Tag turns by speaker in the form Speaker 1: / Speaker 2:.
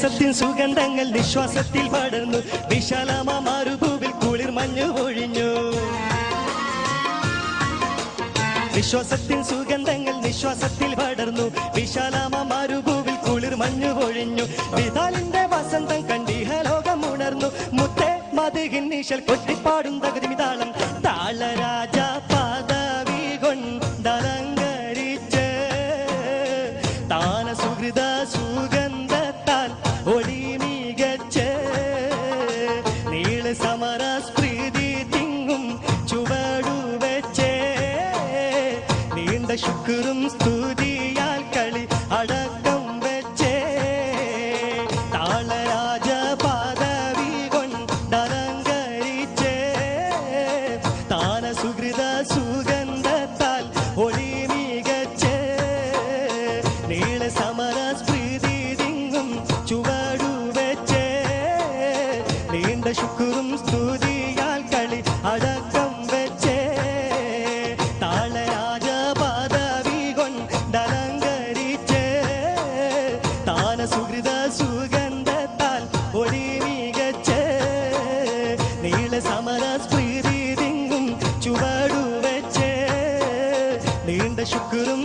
Speaker 1: വിശ്വാസത്തിൻ സുഗന്ധങ്ങൾ നിശ്വാസത്തിൽ പടർന്നു. വിശാലമാ മരുഭൂവിൽ കുളിർ മഞ്ഞു പൊഴിഞ്ഞു. വിശ്വാസത്തിൻ സുഗന്ധങ്ങൾ നിശ്വാസത്തിൽ പടർന്നു. വിശാലമാ മരുഭൂവിൽ കുളിർ മഞ്ഞു പൊഴിഞ്ഞു. വിതാലിന്റെ വസന്തം കണ്ടിഹലോകം ഉണർന്നു. മുത്തേ മധുഹിൻ നിശൽ കൊട്ടിപ്പാടും തകതിമിതാളം. താളരാജ പദവി കൊണ്ടലങ്കരിച്ച് താന സുഹൃത സുഗന്ധത്താൽ ഒളി മികച്ച് നീള സമര സ്പ്രീതി തിങ്ങും ചുവടു വെച്ചേ നീണ്ട ശുക്രും സ്തുതിയാൽ കളി അടക്കം വെച്ചേ താളരാജ പദവി കൊണ്ടലങ്കരിച്ചേ താന സുഹൃത സുഗന്ധത്താൽ ഒളി മികച്ച് നീള സമര സ്പ്രീതി തിങ്ങും ചുവടു വെച്ചേ നീണ്ട ശുക്രും സ്തുതിയാൽ കളി അടക്കം വെച്ചേ താളരാജ പദവി കൊണ്ടലങ്കരിച്ചേ താന സുഹൃത സുഗന്ധത്താൽ ഒളി മികച്ച് നീള സമര സ്പ്രീതി തിങ്ങും ചുവടു വെച്ചേ നീണ്ട ശുക്രും